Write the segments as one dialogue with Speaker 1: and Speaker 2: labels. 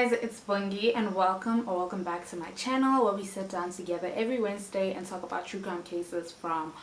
Speaker 1: guys, it's Bungie and welcome back to my channel where we sit down together every Wednesday and talk about true crime cases from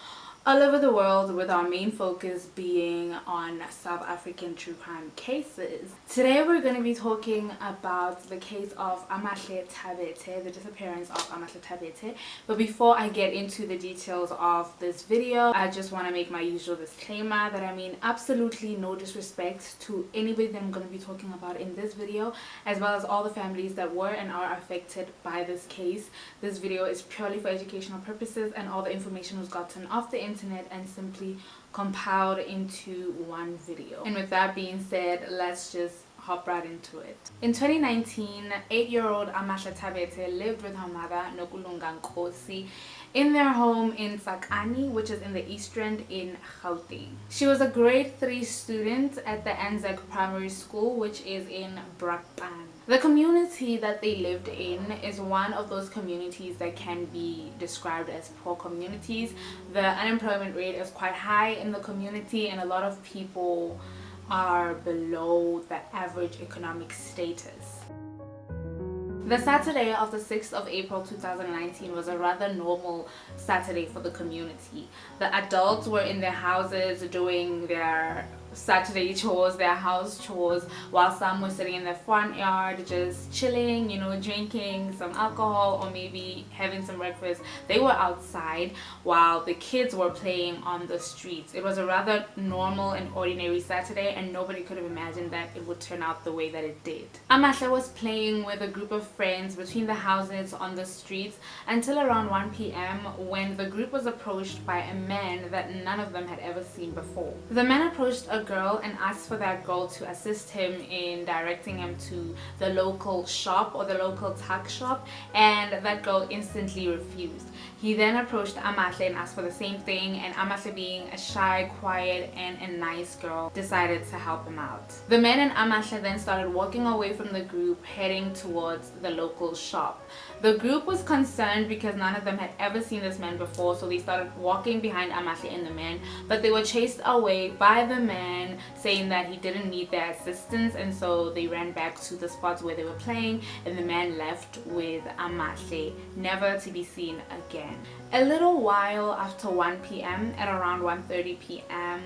Speaker 1: all over the world, with our main focus being on South African true crime cases. Today we're going to be talking about the case of Amahle Thabethe, the disappearance of Amahle Thabethe. But before I get into the details of this video, I just want to make my usual disclaimer that I mean absolutely no disrespect to anybody that I'm going to be talking about in this video, as well as all the families that were and are affected by this case. This video is purely for educational purposes, and all the information was gotten off the internet and simply compiled into one video. And with that being said, let's just hop right into it. In 2019, 8-year-old Amahle Thabethe lived with her mother Nokulunga Nkosi in their home in Tsakani, which is in the East Rand in Gauteng. She was a grade 3 student at the Anzac Primary School, which is in Brakpan. The community that they lived in is one of those communities that can be described as poor communities. The unemployment rate is quite high in the community, and a lot of people are below the average economic status. The Saturday of the 6th of April 2019 was a rather normal Saturday for the community. The adults were in their houses doing their Saturday chores, their house chores, while some were sitting in their front yard just chilling, drinking some alcohol or maybe having some breakfast. They were outside while the kids were playing on the streets. It was a rather normal and ordinary Saturday, and nobody could have imagined that it would turn out the way that it did. Amahle was playing with a group of friends between the houses on the streets until around 1 p.m. when the group was approached by a man that none of them had ever seen before. The man approached a girl and asked for that girl to assist him in directing him to the local shop or the local tuck shop, and that girl instantly refused. He then approached Amahle and asked for the same thing, and Amahle, being a shy, quiet and a nice girl, decided to help him out. The man and Amahle then started walking away from the group, heading towards the local shop. The group was concerned because none of them had ever seen this man before, so they started walking behind Amahle and the man, but they were chased away by the man, saying that he didn't need their assistance, and so they ran back to the spots where they were playing, and the man left with Amahle, never to be seen again. A little while after 1 p.m, at around 1:30 p.m,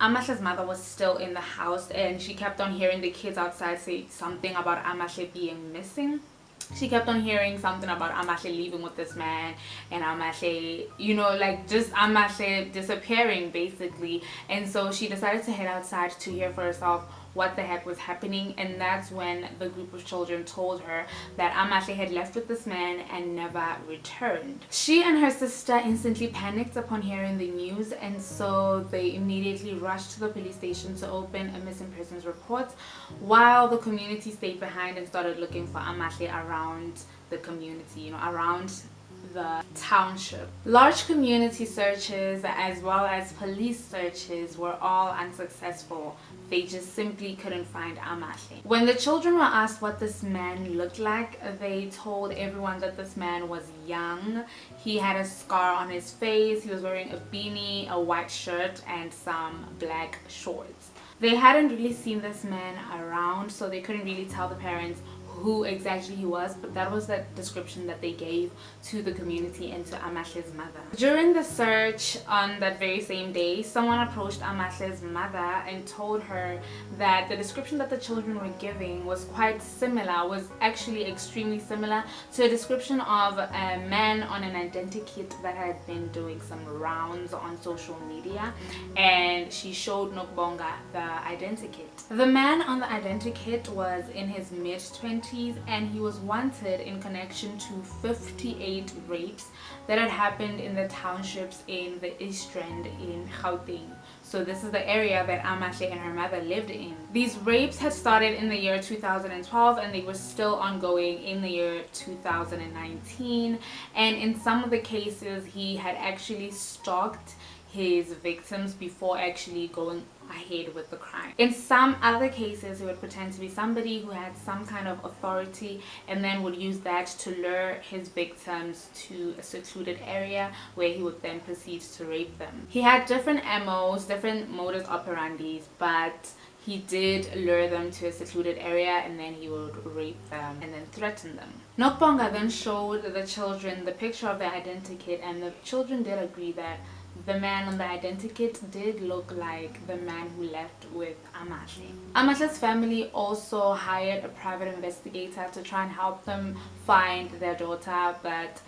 Speaker 1: Amahle's mother was still in the house, and she kept on hearing the kids outside say something about Amahle being missing. She kept on hearing something about Amahle leaving with this man, and Amahle, just Amahle disappearing basically. And so she decided to head outside to hear for herself what the heck was happening, and that's when the group of children told her that Amahle had left with this man and never returned. She and her sister instantly panicked upon hearing the news, and so they immediately rushed to the police station to open a missing persons report, while the community stayed behind and started looking for Amahle around the community, around the township. Large community searches as well as police searches were all unsuccessful. They just simply couldn't find Amahle. When the children were asked what this man looked like, they told everyone that this man was young. He had a scar on his face, he was wearing a beanie, a white shirt and some black shorts. They hadn't really seen this man around, so they couldn't really tell the parents who exactly he was, but that was the description that they gave to the community and to Amahle's mother. During the search on that very same day, someone approached Amahle's mother and told her that the description that the children were giving was quite similar, was actually extremely similar to a description of a man on an identikit that had been doing some rounds on social media, and she showed Nokubonga the identikit. The man on the identikit was in his mid-20s, and he was wanted in connection to 58 rapes that had happened in the townships in the East Rand in Gauteng. So this is the area that Amahle and her mother lived in. These rapes had started in the year 2012, and they were still ongoing in the year 2019. And in some of the cases, he had actually stalked his victims before actually going ahead with the crime. In some other cases, he would pretend to be somebody who had some kind of authority and then would use that to lure his victims to a secluded area where he would then proceed to rape them. He had different MOs, different modus operandi, but he did lure them to a secluded area and then he would rape them and then threaten them. Nokubonga then showed the children the picture of the identikit, and the children did agree that the man on the identikit did look like the man who left with Amahle. Amahle's family also hired a private investigator to try and help them find their daughter, but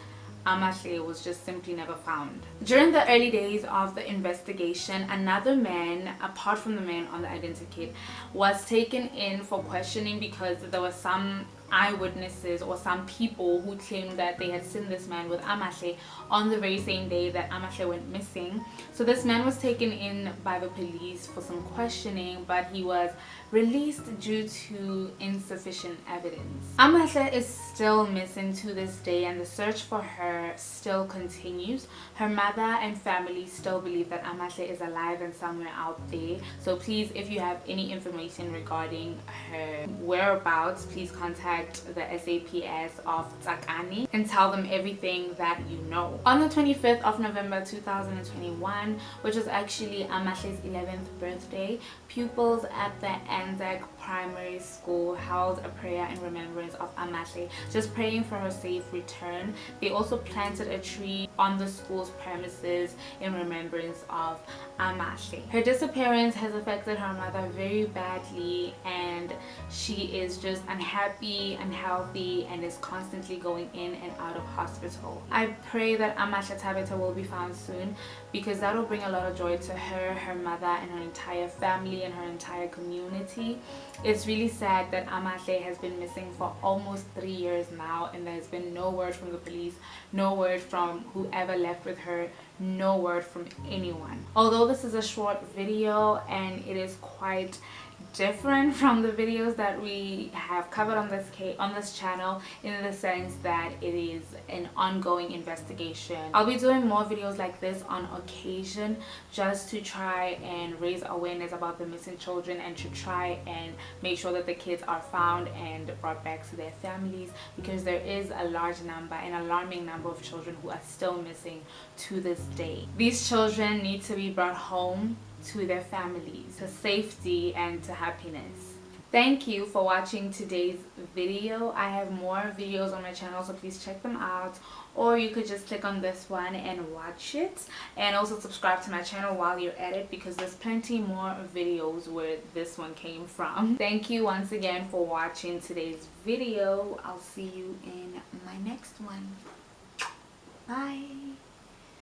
Speaker 1: Amahle was just simply never found. During the early days of the investigation, another man, apart from the man on the identikit, was taken in for questioning because there were some eyewitnesses or some people who claimed that they had seen this man with Amahle on the very same day that Amahle went missing. So this man was taken in by the police for some questioning, but he was released due to insufficient evidence. Amahle is still missing to this day, and the search for her still continues. Her mother and family still believe that Amahle is alive and somewhere out there. So please, if you have any information regarding her whereabouts, please contact the SAPS of Tsakani and tell them everything that you know. On the 25th of November 2021, which was actually Amahle's 11th birthday, pupils at the Anzac Primary School held a prayer in remembrance of Amahle, just praying for her safe return. They also planted a tree on the school's premises in remembrance of Amahle. Her disappearance has affected her mother very badly, and she is just unhappy, unhealthy, and is constantly going in and out of hospital. I pray that Amahle Thabethe will be found soon, because that will bring a lot of joy to her, her mother, and her entire family and her entire community. It's really sad that Amahle has been missing for almost 3 years now, and there's been no word from the police, no word from whoever left with her, no word from anyone. Although this is a short video and it is quite different from the videos that we have covered on this channel, in the sense that it is an ongoing investigation. I'll be doing more videos like this on occasion, just to try and raise awareness about the missing children and to try and make sure that the kids are found and brought back to their families, because there is a large number, an alarming number of children who are still missing to this day. These children need to be brought home to their families, to safety and to happiness. Thank you for watching today's video. I have more videos on my channel, so please check them out, or you could just click on this one and watch it, and also subscribe to my channel while you're at it, because there's plenty more videos where this one came from. Thank you once again for watching today's video. I'll see you in my next one. Bye.